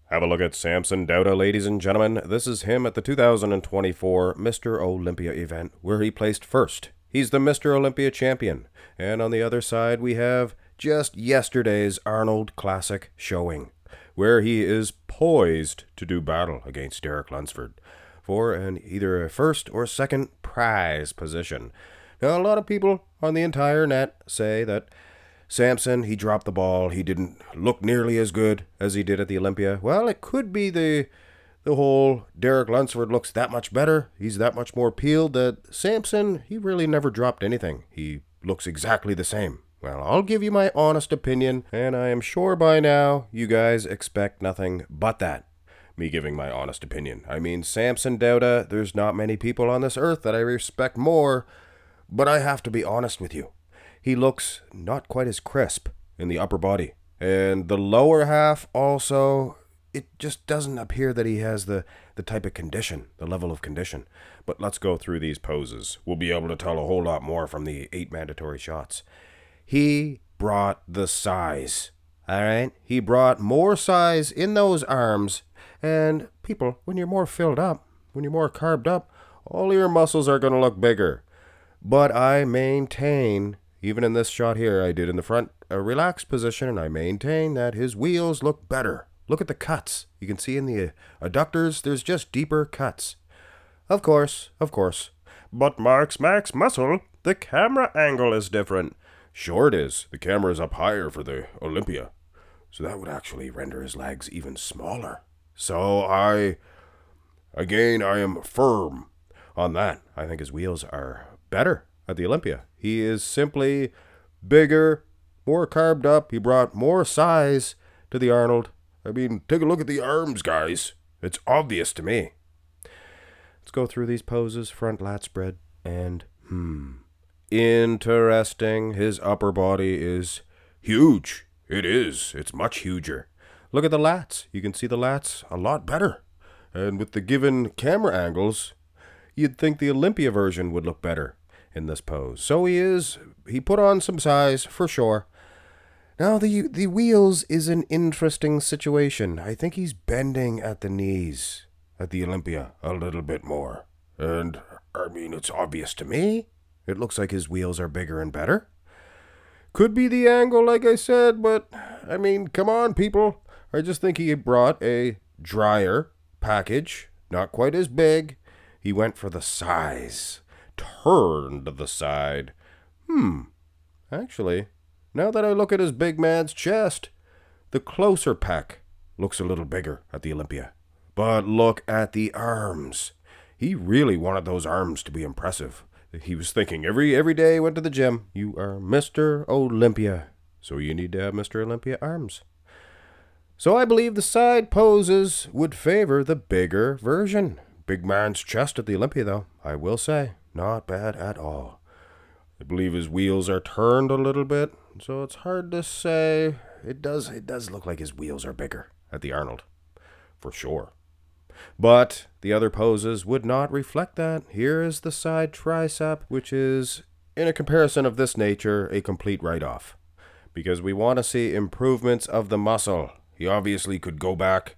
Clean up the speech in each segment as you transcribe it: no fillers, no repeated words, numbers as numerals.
Have a look at Samson Dauda, ladies and gentlemen. This is him at the 2024 Mr. Olympia event, where he placed first. He's the Mr. Olympia champion. And on the other side, we have just yesterday's Arnold Classic showing, where he is poised to do battle against Derek Lunsford for either a first or second prize position. Now, a lot of people on the entire net say that Samson, he dropped the ball. He didn't look nearly as good as he did at the Olympia. Well, it could be the whole Derek Lunsford looks that much better. He's that much more peeled that Samson, he really never dropped anything. He looks exactly the same. Well, I'll give you my honest opinion, and I am sure by now you guys expect nothing but that. Me giving my honest opinion. I mean, Samson Dauda, there's not many people on this earth that I respect more, but I have to be honest with you. He looks not quite as crisp in the upper body. And the lower half also, it just doesn't appear that he has the type of condition, the level of condition. But let's go through these poses. We'll be able to tell a whole lot more from the 8 mandatory shots. He brought the size. All right? He brought more size in those arms. And people, when you're more filled up, when you're more carved up, all your muscles are going to look bigger. But I maintain, even in this shot here, I did in the front a relaxed position, and I maintain that his wheels look better. Look at the cuts. You can see in the adductors, there's just deeper cuts. Of course. But Max Muscle, the camera angle is different. Sure it is. The camera is up higher for the Olympia. So that would actually render his legs even smaller. So I am firm on that. I think his wheels are better at the Olympia. He is simply bigger, more carved up. He brought more size to the Arnold. I mean, take a look at the arms, guys. It's obvious to me. Let's go through these poses. Front lat spread. And, interesting. His upper body is huge. It is. It's much huger. Look at the lats. You can see the lats a lot better. And with the given camera angles, you'd think the Olympia version would look better in this pose. So he put on some size for sure. Now the wheels is an interesting situation. I think he's bending at the knees at the Olympia a little bit more. And I mean, it's obvious to me. It looks like his wheels are bigger and better. Could be the angle, like I said, but I mean, come on, people. I just think he brought a drier package, not quite as big. He went for the size. Turned to the side. Actually, now that I look at his big man's chest, the closer pec looks a little bigger at the Olympia. But look at the arms. He really wanted those arms to be impressive. He was thinking every day he went to the gym, you are Mr. Olympia, so you need to have Mr. Olympia arms. So I believe the side poses would favor the bigger version. Big man's chest at the Olympia, though, I will say. Not bad at all. I believe his wheels are turned a little bit, so it's hard to say. It does look like his wheels are bigger at the Arnold, for sure. But the other poses would not reflect that. Here is the side tricep, which is, in a comparison of this nature, a complete write-off. Because we want to see improvements of the muscle. He obviously could go back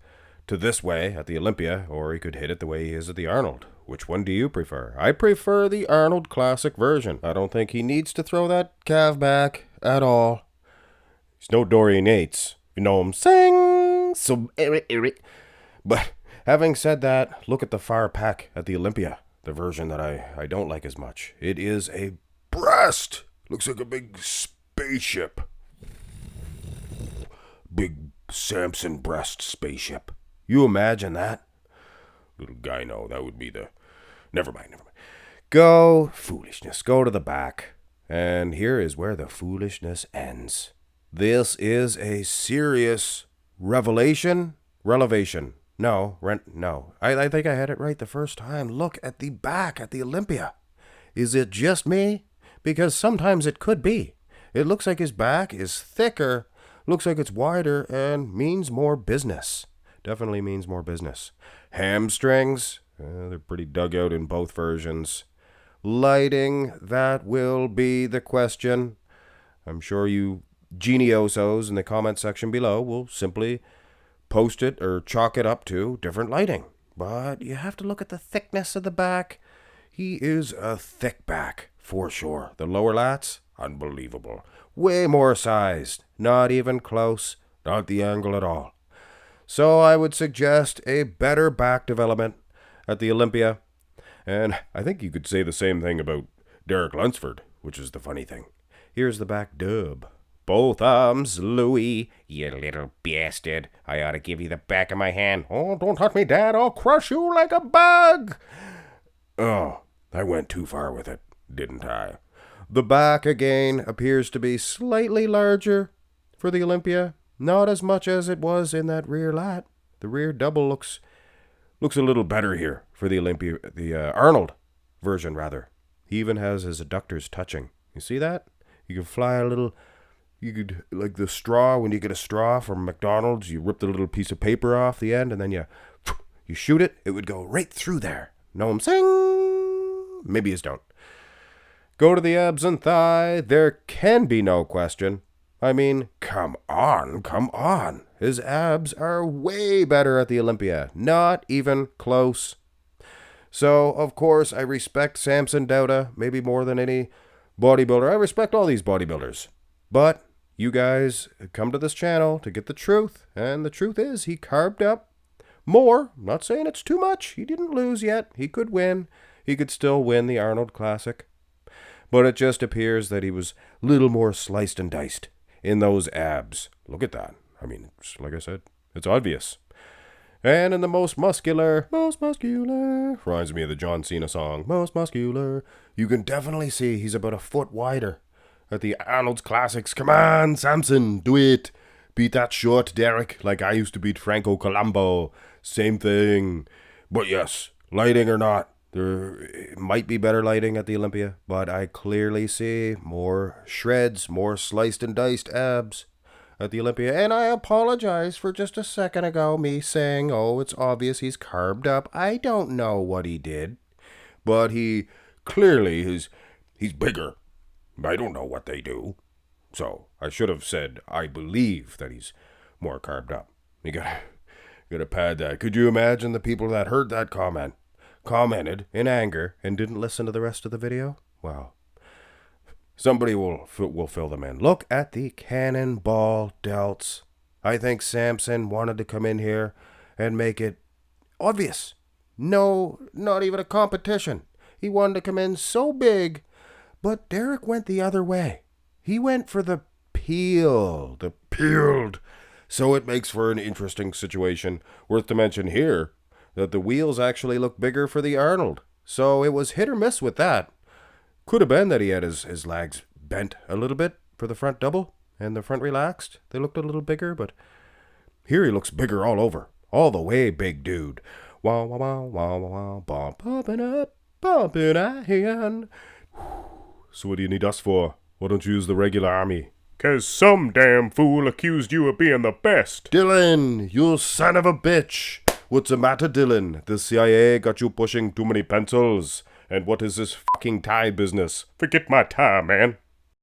to this way at the Olympia, or he could hit it the way he is at the Arnold. Which one do you prefer? I prefer the Arnold Classic version. I don't think he needs to throw that calf back at all. He's no Dorian Yates. You know him. Sing! So, but having said that, look at the far pec at the Olympia. The version that I don't like as much. It is a breast. Looks like a big spaceship. Big Samson breast spaceship. You imagine that? Little guy, no, that would be the... Never mind. Go, foolishness, go to the back. And here is where the foolishness ends. This is a serious relevation. No. I think I had it right the first time. Look at the back at the Olympia. Is it just me? Because sometimes it could be. It looks like his back is thicker, looks like it's wider, and means more business. Definitely means more business. Hamstrings, they're pretty dug out in both versions. Lighting, that will be the question. I'm sure you geniosos in the comment section below will simply post it or chalk it up to different lighting. But you have to look at the thickness of the back. He is a thick back, for sure. The lower lats, unbelievable. Way more sized. Not even close. Not the angle at all. So I would suggest a better back development at the Olympia. And I think you could say the same thing about Derek Lunsford, which is the funny thing. Here's the back dub. Both arms, Louie. You little bastard. I ought to give you the back of my hand. Oh, don't touch me, Dad. I'll crush you like a bug. Oh, I went too far with it, didn't I? The back, again, appears to be slightly larger for the Olympia. Not as much as it was in that rear lat. The rear double looks a little better here for the Olympia, the Arnold version, rather. He even has his adductors touching. You see that? You can fly a little... You could, like the straw, when you get a straw from McDonald's, you rip the little piece of paper off the end, and then you shoot it, it would go right through there. Know what I'm saying? Maybe you don't. Go to the abs and thigh. There can be no question. I mean, come on. His abs are way better at the Olympia. Not even close. So, of course, I respect Samson Dauda, maybe more than any bodybuilder. I respect all these bodybuilders. But you guys come to this channel to get the truth, and the truth is he carved up more. I'm not saying it's too much. He didn't lose yet. He could win. He could still win the Arnold Classic. But it just appears that he was a little more sliced and diced in those abs. Look at that. I mean, like I said, it's obvious. And in the most muscular, reminds me of the John Cena song, most muscular, you can definitely see he's about a foot wider. At the Arnold's Classics. Come on, Samson, do it. Beat that short Derek like I used to beat Franco Colombo. Same thing. But yes, lighting or not, there might be better lighting at the Olympia, but I clearly see more shreds, more sliced and diced abs at the Olympia. And I apologize for just a second ago me saying, oh, it's obvious he's carved up. I don't know what he did, but he clearly he's bigger. I don't know what they do. So I should have said, I believe that he's more carved up. You gotta pad that. Could you imagine the people that heard that commented in anger and didn't listen to the rest of the video? Wow. Somebody will fill them in. Look at the cannonball delts. I think Samson wanted to come in here and make it obvious. No, not even a competition. He wanted to come in so big. But Derek went the other way. He went for the peeled. So it makes for an interesting situation. Worth to mention here that the wheels actually look bigger for the Arnold. So it was hit or miss with that. Could have been that he had his legs bent a little bit for the front double and the front relaxed. They looked a little bigger, but here he looks bigger all over. All the way, big dude. Wow, wow, wow, wow, wow, wow, bumping in. So what do you need us for? Why don't you use the regular army? 'Cause some damn fool accused you of being the best. Dylan, you son of a bitch. What's the matter, Dylan? The CIA got you pushing too many pencils. And what is this fucking tie business? Forget my tie, man.